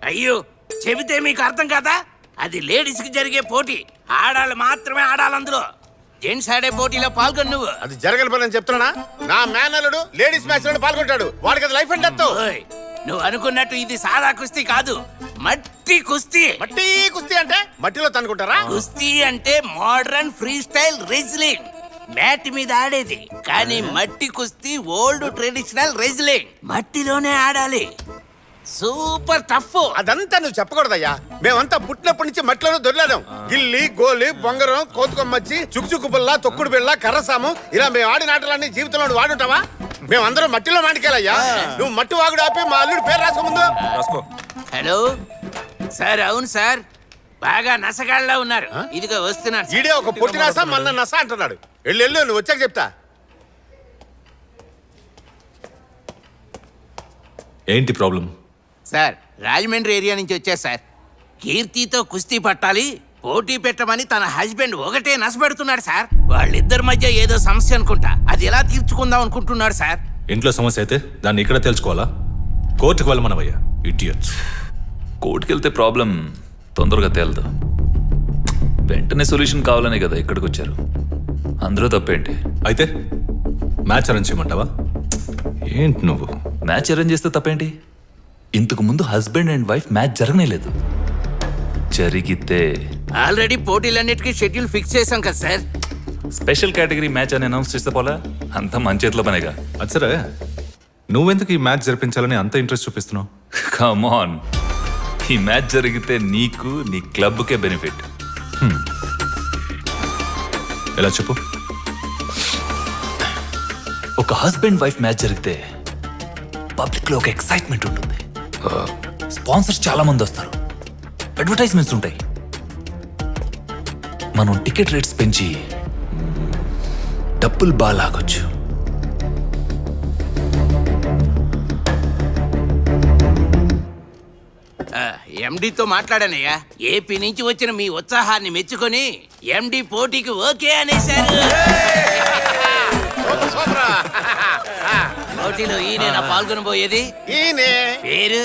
అయ్యో చెబితే మీకు అర్థం కాదా? అది లేడీస్ కి జరిగే పోటీ, ఆడాళ్ళు మాత్రమే ఆడాలి అందులో. జెంట్స్ ఆడే పోటీలో పాల్గొను నువ్వు. అది జరగని పని అని చెప్తున్నా. నా మేనల్లుడు లేడీస్ మ్యాచ్ లో పాల్గొంటాడు. వాడికి అది లైఫ్ అండ్ డెత్. ఓయ్, నువ్వు అనుకున్నట్టు ఇది సాదా కుస్తీ కాదు, మట్టి కుస్తీ. మట్టి కుస్తీ అంటే మట్టిలో తనుకుంటారా? కుస్తీ అంటే modern freestyle wrestling, mat మీద ఆడేది. కానీ మట్టి కుస్తీ ఓల్డ్ ట్రెడిషనల్ రెజ్లింగ్, మట్టిలోనే ఆడాలి. Super tough. అదంతా నువ్వు చెప్పకూడదయ్యా. మేమంతా పుట్టినప్పటి నుంచి మట్టిలోనే దొరిలాం. గిల్లి, గోలి, బొంగరం, కోతుకొమ్మచ్చి, చుక్చుక్కు పుల్ల, తొక్కుడు బిళ్ళ, కర్రసాము, ఇలా మేము ఆడిన ఆటలన్నీ జీవితంలో వాడుంటావా? మేమందరం మట్టిలో మాటికెళ్ళయ్యా. నువ్వు మట్టి వాగుడు ఆపి మా అల్లుడి పేరు రాసుకో ముందు. Hello sir. అవును సార్, బాగా నసగాళ్ళ ఉన్నారు. ఇదిగో వస్తున్నారు. ఈడే ఒక పొట్టి నస, మన్న నస అంటున్నాడు. వెళ్ళు, నువ్వు వచ్చాక చెప్తా. ఏంటి ప్రాబ్లం? సార్, రాజమండ్రి ఏరియా నుంచి వచ్చా సార్. కీర్తితో కుస్తీ పట్టాలి, పోటీ పెట్టమని తన హస్బెండ్ ఒకటే నసపెడుతున్నాడు సార్. వాళ్ళిద్దరి మధ్య ఏదో సమస్య అనుకుంటా, అది ఎలా తీర్చుకుందాం అనుకుంటున్నాడు సార్. ఇంట్లో సమస్య అయితే దాన్ని ఇక్కడ తెలుసుకోవాలా? కోర్టుకు వెళ్ళమనవయ్యా, ఇడియట్స్. కోర్టుకి వెళ్తే ప్రాబ్లం తొందరగా తేలదు. వెంటనే సొల్యూషన్ కావాలనే కదా ఇక్కడికి వచ్చారు. అందరూ తప్పేంటి? అయితే మ్యాచ్ అరేంజ్ చేయమంటావా? ఏంటి నువ్వు? మ్యాచ్ అరేంజ్ చేస్తే తప్పేంటి? ఇంతకు ముందు హస్బెండ్ అండ్ వైఫ్ మ్యాచ్ జరగనేలేదు. జరిగితే ఆల్రెడీ పోటీలన్నిటికీ షెడ్యూల్ ఫిక్స్ చేశాం కదా సార్. స్పెషల్ కేటగిరీ మ్యాచ్ అని అనౌన్స్ చేస్తే పోలా? అంతా మన చేతిలో పనేగా. అది సరే, నువ్వెందుకు ఈ మ్యాచ్ జరిపించాలని అంత ఇంట్రెస్ట్ చూపిస్తున్నావు? కమ్ ఆన్, ఈ మ్యాచ్ జరిగితే నీకు నీ క్లబ్కే బెనిఫిట్. ఎలా చెప్పు? ఒక హస్బెండ్ వైఫ్ మ్యాచ్ జరిగితే పబ్లిక్ లో ఒక ఎక్సైట్మెంట్ ఉంటుంది. స్పాన్సర్స్ చాలా మంది వస్తారు, అడ్వర్టైజ్మెంట్స్ ఉంటాయి. మనం టికెట్ రేట్స్ పెంచి డబ్బులు బాగా లాగొచ్చు. ఎండితో మాట్లాడానయ్యా. ఏపీ నుంచి వచ్చిన మీ ఉత్సాహాన్ని మెచ్చుకొని ఎండి పోటీకి ఓకే అనేశారు. పోటీలో ఈయన పాల్గొనబోయేది. ఈయనే పేరు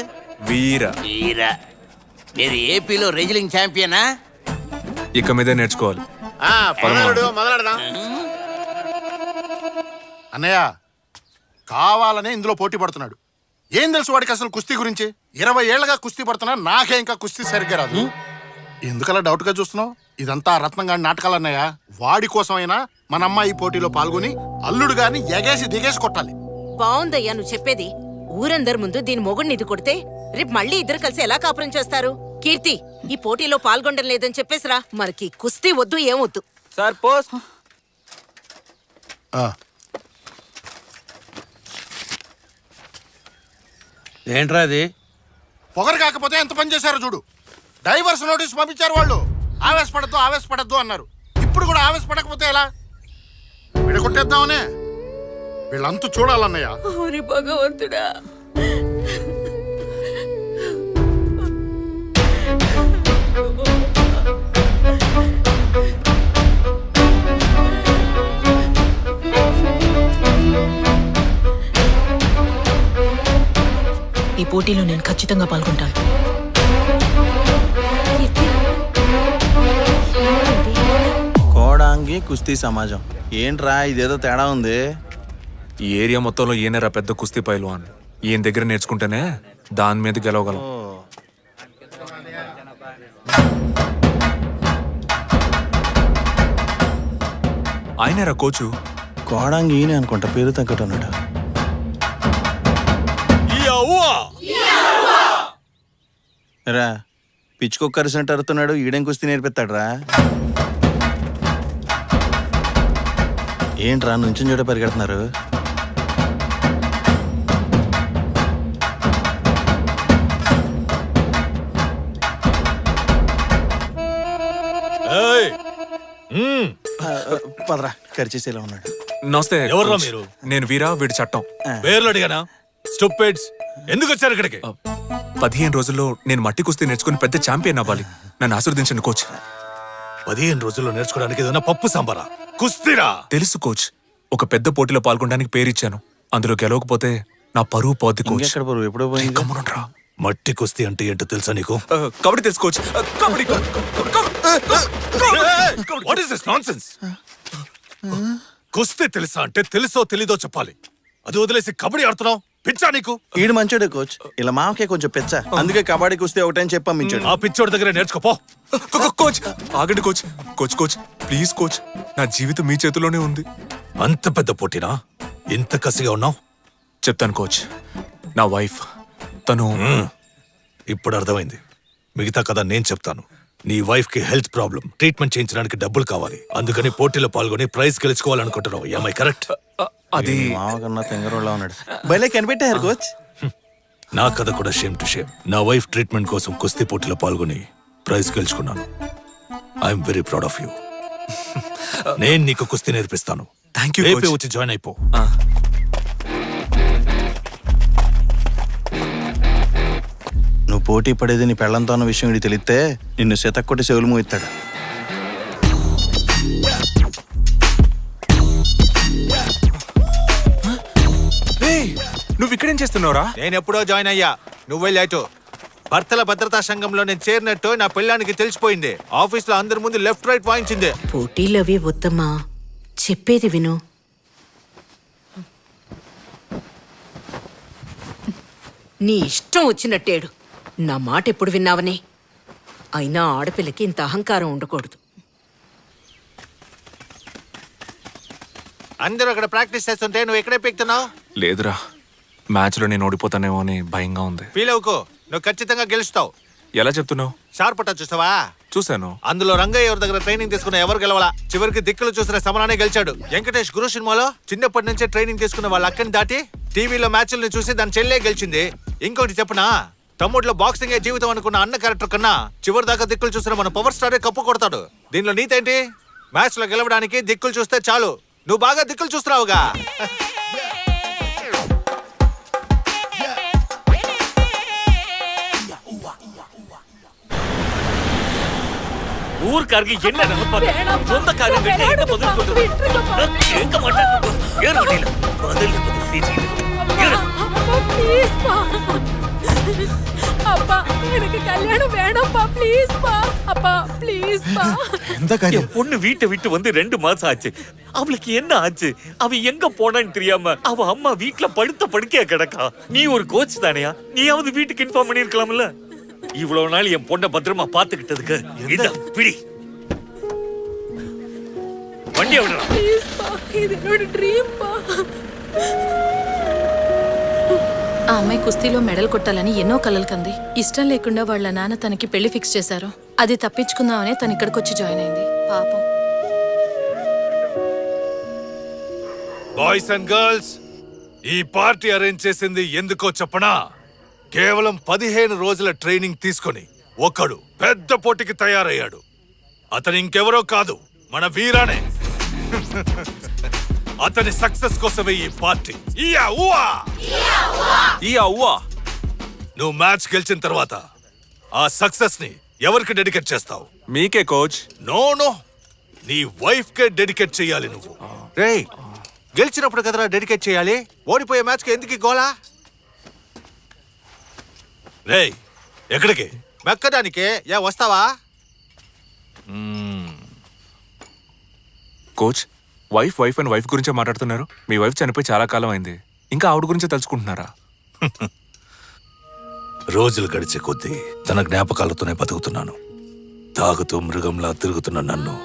వీర. వీర. మీరు ఏపీలో రెజ్లింగ్ ఛాంపియనా? ఇక మీదే నేర్చుకోవాలి. మొదలెడదాం. అన్నయ్య కావాలనే ఇందులో పోటీ పడుతున్నాడు. ఏం తెలుసు వాడికి అసలు కుస్తీ గురించి? 20 ఏళ్లగా కుస్తీ పడుతున్నా, నాకే ఇంకా కుస్తీ సరిగ్గా రాదు. ఎందుకలా డౌట్ గా చూస్తున్నావు? ఇదంతా రత్నంగాడి నాటకాలు అన్నయ్య. వాడి కోసమైనా మన అమ్మాయి పోటీలో పాల్గొని అల్లుడు గారిని ఎగేసి దిగేసి కొట్టాలి. బావుందయ్యా నువ్వు చెప్పేది. ఊరందరి ముందు దీని మొగుడిని ఇది కొడితే రేపు మళ్ళీ ఇద్దరు కలిసి ఎలా కాపురం చేస్తారు? కీర్తి, ఈ పోటీలో పాల్గొనడం లేదని చెప్పేసిరా. మనకి కుస్తీ వద్దు, ఏమొద్దు. Sir post. ఏంట్రా అది? పొగరు కాకపోతే ఎంత పని చేశారో చూడు. డైవర్స్ నోటీస్ పంపించారు వాళ్ళు. ఆవేశపడద్దు అన్నారు. ఇప్పుడు కూడా ఆవేశపడకపోతే ఎలా? విడగొట్టేద్దామనే. వీళ్ళంతా చూడాలన్నయ్య. భగవంతుడా. ఈ పోటీలో నేను ఖచ్చితంగా పాల్గొంటాను. కోడాంగి కుస్తీ సమాజం ఏంట్రా, ఇదేదో తేడా ఉంది. ఈ ఏరియా మొత్తంలో ఈయనరా పెద్ద కుస్తీ పైల్వాన్. ఈయన దగ్గర నేర్చుకుంటేనే దాని మీద గెలవగలం. ఆయనరా కోచు. కోడాంగి ఈయనే అనుకుంటా, పేరు తగ్గట్టున్నాడు. రా, పిచ్చుకొక్కరిసినట్టు అరుతున్నాడు. ఈడేం కుస్తీ నేర్పిస్తాడు రా. ఏంట్రా నుంచుని చోట పరిగెడుతున్నారు? పదరా, ఖర్చేసేలా ఉన్నాడు. నమస్తే. ఎవర్రా మీరు? నేను వీరా, వీడి చట్టం. పేర్లు అడిగానా? స్టూపిడ్స్, ఎందుకు వచ్చారు ఇక్కడికి? 15 రోజుల్లో నేను మట్టి కుస్తీ నేర్చుకుని పెద్ద ఛాంపియన్ అవ్వాలి. నన్ను ఆశీర్వదించండి కోచ్. 15 రోజుల్లో నేర్చుకోవడానికి ఏదైనా పప్పు సాంబారా? కుస్తీరా? తెలుసు కోచ్, ఒక పెద్ద పోటీలో పాల్గొనడానికి పేరిచ్చాను. అందులో గెలవకపోతే నా పరువు పోద్ది కోచ్. ఎక్కడ పరువు? ఎప్పుడో పోయింది. గమ్మునుండ్రా. మట్టి కుస్తీ అంటే ఏంటో తెలుసా నీకు? కబడ్డీ తెలుసు coach. Kabaddi. What is this nonsense? కుస్తీ తెలుసా అంటే తెలుసో తెలీదో చెప్పాలి. అది వదిలేసి కబడ్డీ ఆడుతున్నావు. పిచ్చా నీకు? ఈడు మంచోడే కోచ్, ఇలా మామకే కొంచెం పెచ్చ, అందుకే కబడ్డీ కుస్తీ ఒకటని చెప్పి పంపించాడు. ఆ పిచ్చోడి దగ్గర నేర్చుకోపో. కోచ్ ఆగండి coach. Coach coach please coach, నా జీవితం మీ చేతిలోనే ఉంది. అంత పెద్ద పోటీనా? ఇంత కసిగా ఉన్నావు? చెప్తాను కోచ్. నా వైఫ్ తను ఇప్పుడు అర్థమైంది. మిగతా కథ నేను చెప్తాను. నీ వైఫ్ కి హెల్త్ ప్రాబ్లం, ట్రీట్మెంట్ చేయించడానికి డబ్బులు కావాలి. అందుకని పోటీలో పాల్గొని ప్రైజ్ గెలుచుకోవాలనుకుంటున్నావు. ఏమై కరెక్ట్? అది మామ కన్నా తెంగరోళ్ళ ఉన్నాడు. భలే కనిపెట్టారు కోచ్. నా కథ కూడా షేమ్ టు షేమ్. నా వైఫ్ ట్రీట్మెంట్ కోసం కుస్తీ పోటీలో పాల్గొని ప్రైజ్ గెలుచుకున్నాను. I'm very proud of you. నేను నీకు కుస్తీ నేర్పిస్తాను. థ్యాంక్ యూ రేపే కోచ్. వచ్చి జాయిన్ అయిపో. నువ్వు పోటీ పడేది నీ పెళ్ళంతో అన్న విషయం ఇది తెలిస్తే నిన్ను శతక్కొట్టి చెవులు మూయిస్తాడు. నువ్వు ఇక్కడేం చేస్తున్నావురా? నేను ఎప్పుడో జాయిన్ అయ్యా, నువ్వు వెళ్ళాటు. భర్తల భద్రతా సంఘంలో నేను చేరినట్టు నా పెళ్ళానికి తెలిసిపోయింది. ఆఫీస్లో అందరి ముందు లెఫ్ట్ రైట్ వాయించింది. పోటీలవి వద్దమ్మా, చెప్పేది విను. నీ ఇష్టం వచ్చినట్టేడు, నా మాట ఎప్పుడు విన్నావని. అయినా ఆడపిల్లకి ఇంత అహంకారం ఉండకూడదు. అందరూ అక్కడ ప్రాక్టీస్ చేస్తుంటే నువ్వు ఎక్కడే పెక్తున్నావు? లేదురా, మ్యాచ్లో నేను ఓడిపోతానేమో అని భయంగా ఉంది. ఫీల్ అవ్వకు, నువ్వు ఖచ్చితంగా గెలుస్తావు. ఎలా చెప్తున్నావు? షార్పట చూస్తావా? చూశాను. అందులో రంగయ్య ఎవరి దగ్గర ట్రైనింగ్ తీసుకున్న ఎవరు గెలవాలా? చివరికి దిక్కులు చూసిన సమరానే గెలిచాడు. వెంకటేష్ గురు సినిమాలో చిన్నప్పటి నుంచే ట్రైనింగ్ తీసుకున్న వాళ్ళ అక్కని దాటి టీవీలో మ్యాచ్లను చూసి దాని చెల్లె గెలిచింది. ఇంకోటి చెప్పనా, తమ్ముడులో బాక్సింగే జీవితం అనుకున్న అన్న క్యారెక్టర్ కన్నా చివరి దాకా దిక్కులు చూసిన మన పవర్ స్టారే కప్పు కొడతాడు. దీనిలో నీతేంటి? మ్యాచ్ లో గెలవడానికి దిక్కులు చూస్తే చాలు. నువ్వు బాగా దిక్కులు చూస్తున్నావుగా. ஊர்க்காரங்க என்ன நினைப்பாங்க? சொந்த காரியம் கிட்ட என்ன பதில் சொல்றது? கேட்க மாட்டேன். ஏறு வண்டியில பதில் பேசிக்கிட்டு அப்பா எனக்கு கல்யாணம் வேணும்பா, ப்ளீஸ் பா. அப்பா ப்ளீஸ் பா. என் பொண்ணு வீட்டை விட்டு வந்து 2 மாசம் ஆச்சு. அவளுக்கு என்ன ஆச்சு? அவ எங்க போனான்னு தெரியாம அவ அம்மா வீட்டுல படுத்த படுக்கையா கிடக்கா. நீ ஒரு கோச் தானையா, நீயாவது வீட்டுக்கு இன்ஃபார்ம் பண்ணிருக்கலாம்ல. இவ்வளவு நாள் என் பொண்ணை பத்திரமா பாத்துக்கிட்டதுக்கு இந்த பிடி வண்டியை விடலாம். ப்ளீஸ் பா, இது என்னோட డ్రీమ్ பா. ఆ అమ్మాయి కుస్తీలో మెడల్ కొట్టాలని ఎన్నో కలలు కంది. ఇష్టం లేకుండా వాళ్ళ నాన్న తనకి పెళ్లి ఫిక్స్ చేశారు. అది తప్పించుకుందామనే తను ఇక్కడికి వచ్చి జాయిన్ అయింది. పాపం. బాయ్స్ అండ్ గర్ల్స్, ఈ పార్టీ అరేంజ్ చేసింది ఎందుకో చెప్పనా? కేవలం 15 రోజుల ట్రైనింగ్ తీసుకొని ఒకడు పెద్ద పోటీకి తయారయ్యాడు. అతను ఇంకెవరో కాదు, మన వీరానే. అతని సక్సెస్ కోసమే ఈ పార్టీ. నువ్వు మ్యాచ్ గెలిచిన తర్వాత ఆ సక్సెస్ ని ఎవరికి డెడికేట్ చేస్తావు? మీకే కోచ్. నో, నీ వైఫ్ కే డెడికేట్ చేయాలి నువ్వు. రేయ్, గెలిచినప్పుడు కదరా డెడికేట్ చేయాలి. ఓడిపోయే మ్యాచ్ కి ఎందుకు గోలా? రేయ్, ఎక్కడికి? మెక్కడానికే. వస్తావా? కోచ్, వైఫ్ అండ్ వైఫ్ గురించే మాట్లాడుతున్నారు. మీ వైఫ్ చనిపోయి చాలా కాలం అయింది, ఇంకా ఆవిడ గురించే తలుచుకుంటున్నారా? రోజులు గడిచే కొద్దీ తన జ్ఞాపకాలతోనే బతుకుతున్నాను. తాగుతూ మృగంలా తిరుగుతున్న నన్ను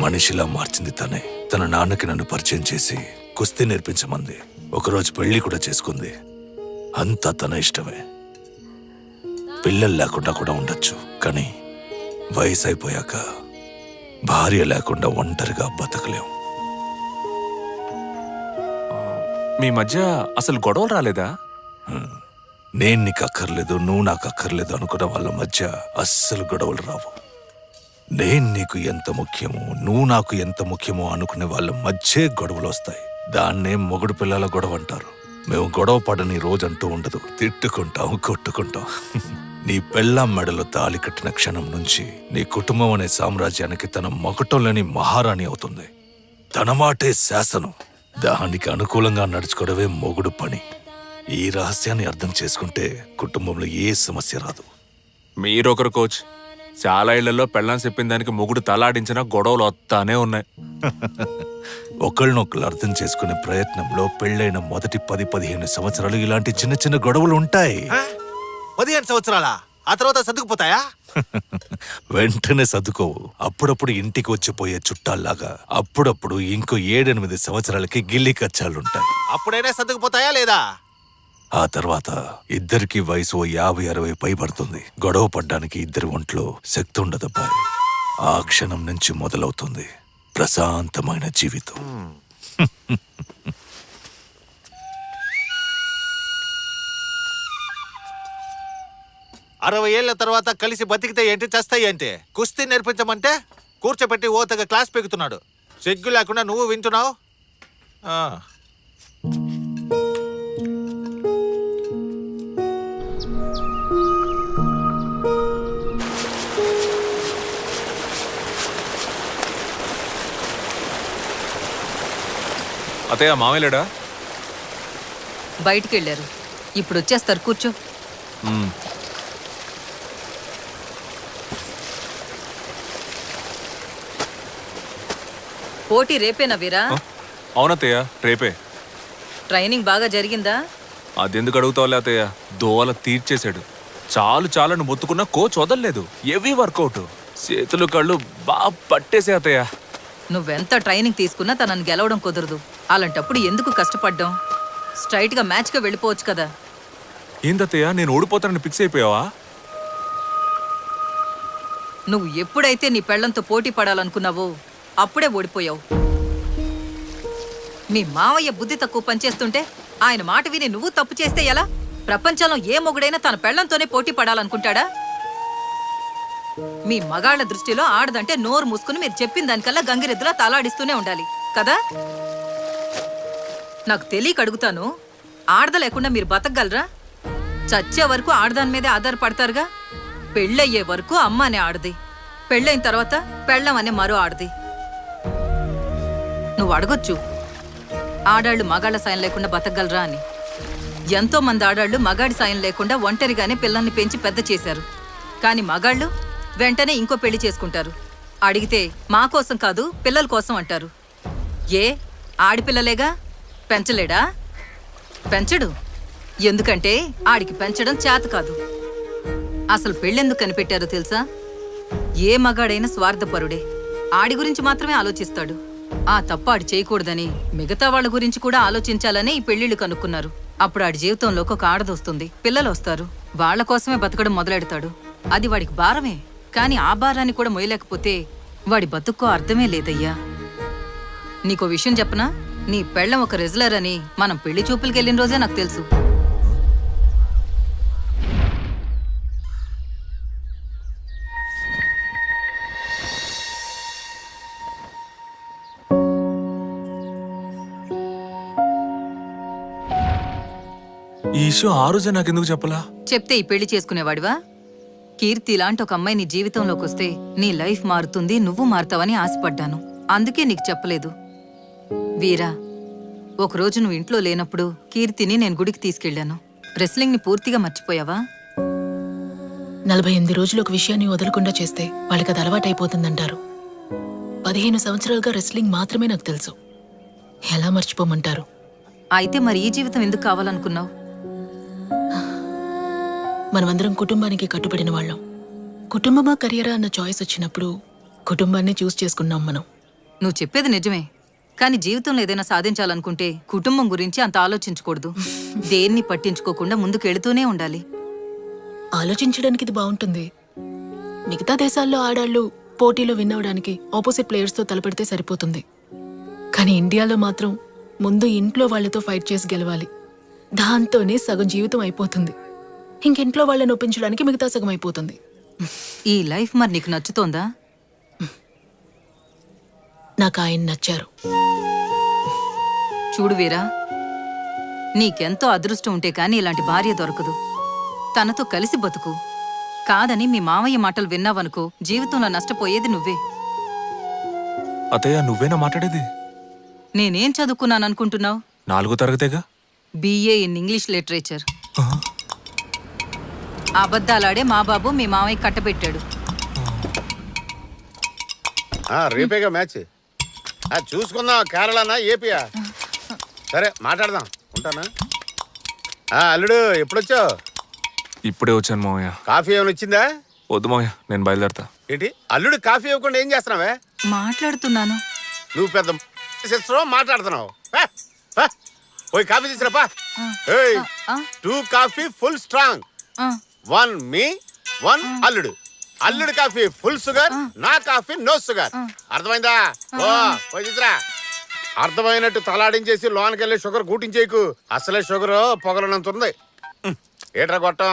మనిషిలా మార్చింది తనే. తన నాన్నకి నన్ను పరిచయం చేసి కుస్తీ నేర్పించమంది. ఒకరోజు పెళ్లి కూడా చేసుకుంది. అంతా తన ఇష్టమే. పిల్లలు లేకుండా కూడా ఉండొచ్చు, కానీ వయసు అయిపోయాక భార్య లేకుండా ఒంటరిగా బతకలేం. మీ మధ్య అసలు గొడవలు రాలేదా? నేను నీకు అక్కర్లేదు, నువ్వు నాకు అక్కర్లేదు అనుకున్న వాళ్ళ మధ్య అస్సలు గొడవలు రావు. నేను నీకు ఎంత ముఖ్యమో, నువ్వు నాకు ఎంత ముఖ్యమో అనుకునే వాళ్ళ మధ్య గొడవలు వస్తాయి. దాన్నే మొగుడు పిల్లల గొడవ అంటారు. మేము గొడవ పడని రోజంటూ ఉండదు. తిట్టుకుంటాం, కొట్టుకుంటాం. నీ పెళ్ళాం మెడలో తాళి కట్టిన క్షణం నుంచి నీ కుటుంబం అనే సామ్రాజ్యానికి తన మకుటంలోని మహారాణి అవుతుంది. తన మాటే శాసనం. దానికి అనుకూలంగా నడుచుకోవడమే మొగుడు పని. ఈ రహస్యాన్ని అర్థం చేసుకుంటే కుటుంబంలో ఏ సమస్య రాదు. మీరొకరు కోచ్. చాలా ఇళ్లలో పెళ్ళాం చెప్పిన దానికి మొగుడు తలాడించినా గొడవలు వస్తానే ఉన్నాయి. ఒకళ్ళనొకళ్ళు అర్థం చేసుకునే ప్రయత్నంలో పెళ్ళైన మొదటి 10-15 సంవత్సరాలు ఇలాంటి చిన్న చిన్న గొడవలు ఉంటాయి. 15 సంవత్సరాలా? ఆ తర్వాత సర్దుకుపోతాయా? వెంటనే సర్దుకోవు. అప్పుడప్పుడు ఇంటికి వచ్చిపోయే చుట్టాల్లాగా అప్పుడప్పుడు ఇంకో 7-8 సంవత్సరాలకి గిల్లి కచ్చాలుంటాయి. అప్పుడైనా సర్దుకుపోతాయా లేదా? ఆ తర్వాత ఇద్దరికి వయసు 50-60 పైబడుతుంది. గొడవ పడ్డానికి ఇద్దరి ఒంట్లో శక్తి ఉండదబ్బాయి. ఆ క్షణం నుంచి మొదలవుతుంది ప్రశాంతమైన జీవితం. 60 ఏళ్ల తర్వాత కలిసి బతికితే ఏంటి, చస్తాయి ఏంటి? కుస్తీ నేర్పించమంటే కూర్చోపెట్టి ఓతగా క్లాస్ పెగుతున్నాడు. సిగ్గు లేకుండా నువ్వు వింటున్నావు. అతయ్య మామయ్యలేడా? బయటికి వెళ్ళారు, ఇప్పుడు వచ్చేస్తారు. కూర్చో. పోటీ రేపేనా వీరా? అవునత్తయ్య, రేపే. ట్రైనింగ్ బాగా జరిగిందా? అదెందుకు అడుగుతావులే అత్తయ్య, దోవల తీర్చేశాడు. చాలని మొత్తుకున్న కోచ్ వదలలేదు. హెవీ వర్కౌట్, చేతులు కళ్ళు బాగా పట్టేసే అత్తయ్య. నువ్వెంత ట్రైనింగ్ తీసుకున్నా తనని గెలవడం కుదరదు. అలాంటప్పుడు ఎందుకు కష్టపడ్డాం? స్ట్రైట్ గా మ్యాచ్ గా వెళ్ళిపోవచ్చు కదా. ఏందత్తయ్య, నేను ఓడిపోతానని ఫిక్స్ అయిపోయావా? నువ్వు ఎప్పుడైతే నీ పెళ్లంతో పోటీ పడాలనుకున్నావో అప్పుడే ఓడిపోయావు. మీ మావయ్య బుద్ధి తక్కువ పనిచేస్తుంటే ఆయన మాట విని నువ్వు తప్పు చేస్తే ఎలా? ప్రపంచంలో ఏ మొగుడైనా తన పెళ్లంతోనే పోటీ పడాలనుకుంటాడా? మీ మగాళ్ల దృష్టిలో ఆడదంటే నోరు మూసుకుని మీరు చెప్పిన దానికల్లా గంగిరెద్దులా తలాడిస్తూనే ఉండాలి కదా. నాకు తెలియక అడుగుతాను, ఆడద లేకుండా మీరు బతకగలరా? చచ్చే వరకు ఆడదాని మీదే ఆధారపడతారుగా. పెళ్ళయ్యే వరకు అమ్మ అనే ఆడది, పెళ్ళైన తర్వాత పెళ్ళం అనే మరో ఆడది. నువ్వు అడగొచ్చు, ఆడాళ్ళు మగాళ్ళ సాయం లేకుండా బతకగలరా అని. ఎంతో మంది ఆడాళ్ళు మగాడి సాయం లేకుండా ఒంటరిగానే పిల్లల్ని పెంచి పెద్ద చేశారు. కానీ మగాళ్ళు వెంటనే ఇంకో పెళ్లి చేసుకుంటారు. అడిగితే మా కోసం కాదు పిల్లల కోసం అంటారు. ఏ ఆడిపిల్లలేగా, పెంచలేడా? పెంచడు. ఎందుకంటే ఆడికి పెంచడం చేత కాదు. అసలు పెళ్ళెందుకు కనిపెట్టారో తెలుసా? ఏ మగాడైనా స్వార్థపరుడే, ఆడి గురించి మాత్రమే ఆలోచిస్తాడు. ఆ తప్పు ఆడి చేయకూడదని మిగతా వాళ్ళ గురించి కూడా ఆలోచించాలనే ఈ పెళ్లిళ్ళు కనుక్కున్నారు. అప్పుడు ఆడి జీవితంలోకి ఒక ఆడదొస్తుంది, పిల్లలు వస్తారు. వాళ్ల కోసమే బతకడం మొదలెడతాడు. అది వాడికి భారమే. కానీ ఆ భారాన్ని కూడా మొయ్యలేకపోతే వాడి బతుక్కో అర్థమే లేదయ్యా. నీకో విషయం చెప్పనా? నీ పెళ్ళం ఒక రెజ్లర్ అని మనం పెళ్లి చూపులకి వెళ్ళిన రోజే నాకు తెలుసు. ఈ విషయం ఆ రోజే నాకెందుకు చెప్పలా? చెప్తే ఈ పెళ్లి చేసుకునేవాడివా? కీర్తి లాంటి ఒక అమ్మాయి నీ జీవితంలోకి వస్తే నీ లైఫ్ మారుతుంది, నువ్వు మారుతావని ఆశపడ్డాను. అందుకే నీకు చెప్పలేదు. వీరా, ఒకరోజు నువ్వు ఇంట్లో లేనప్పుడు కీర్తిని నేను గుడికి తీసుకెళ్లాను. రెస్లింగ్ ని పూర్తిగా మర్చిపోయావా? 48 రోజులు ఒక విషయాన్ని వదలకుండా చేస్తే వాళ్ళకి అది అలవాటైపోతుందంటారు. 15 సంవత్సరాలుగా రెస్లింగ్ మాత్రమే నాకు తెలుసు. ఎలా మర్చిపోమంటారు? అయితే మరి ఈ జీవితం ఎందుకు కావాలనుకున్నావు? మనమందరం కుటుంబానికి కట్టుబడిన వాళ్ళం. కుటుంబమా కెరియరా అన్న చాయిస్ వచ్చినప్పుడు కుటుంబాన్ని చూస్ చేసుకున్నాం మనం. నువ్వు చెప్పేది నిజమే, కానీ జీవితంలో ఏదైనా సాధించాలనుకుంటే కుటుంబం గురించి అంత ఆలోచించకూడదు. దేన్ని పట్టించుకోకుండా ముందుకెళ్తూనే ఉండాలి. ఆలోచించడానికి ఇది బాగుంటుంది. మిగతా దేశాల్లో ఆడాళ్ళు పోటీలో విన్ అవడానికి ఆపోజిట్ ప్లేయర్స్తో తలపెడితే సరిపోతుంది. కానీ ఇండియాలో మాత్రం ముందు ఇంట్లో వాళ్లతో ఫైట్ చేసి గెలవాలి. దాంతోనే సగం జీవితం అయిపోతుంది. ఇంకింట్లో వాళ్ళని ఒప్పించడానికి మిగతా సగం అయిపోతుంది. ఈ లైఫ్ మరి నీకు నచ్చుతోందా? నాకు ఆయన నచ్చారు. చూడు వీరా, నీకెంతో అదృష్టం ఉంటే కానీ ఇలాంటి భార్య దొరకదు. తనతో కలిసి బతుకు. కాదని మీ మామయ్య మాటలు విన్నావనుకో, జీవితంలో నష్టపోయేది నువ్వే. అత్తయ్య, నువ్వేనా మాట్లాడేది? నేనేం చదువుకున్నాననుకుంటున్నావు? 4వ తరగతేగా. BA in English literature. అబద్ధాలాడే మా బాబు మీ మామయ్య కట్టబెట్టాడు. రేపేగా మ్యాచ్. చూసుకుందాం, కేరళనా ఏపీయా? సరే మాట్లాడదాం, ఉంటానా? అల్లుడు ఎప్పుడొచ్చావు? ఇప్పుడే వచ్చాను మావయ్య. కాఫీ ఏమైనా వచ్చిందా? వద్దు మావయ్య, నేను బయలుదేరతా. ఏంటి అల్లుడు కాఫీ ఇవ్వకుండా ఏం చేస్తున్నావే? మాట్లాడుతున్నాను. నువ్వు పెద్ద సిస్టరో మాట్లాడుతున్నావు. పోయి కాఫీ తీసుకురాపా. ఆ. 2 కాఫీ ఫుల్ స్ట్రాంగ్, ఆ, 1 మీ 1 అల్లుడు. అల్లుడు కాఫీ ఫుల్ షుగర్, నా కాఫీ నో షుగర్. అర్థమైందా? పోయి తీసురా. అర్థమైనట్టు తలాడించేసి లోనికి వెళ్ళి షుగర్ కూటించేయకు. అసలే షుగర్ పొగలనంత ఉంది. ఏట్రా గొట్టం,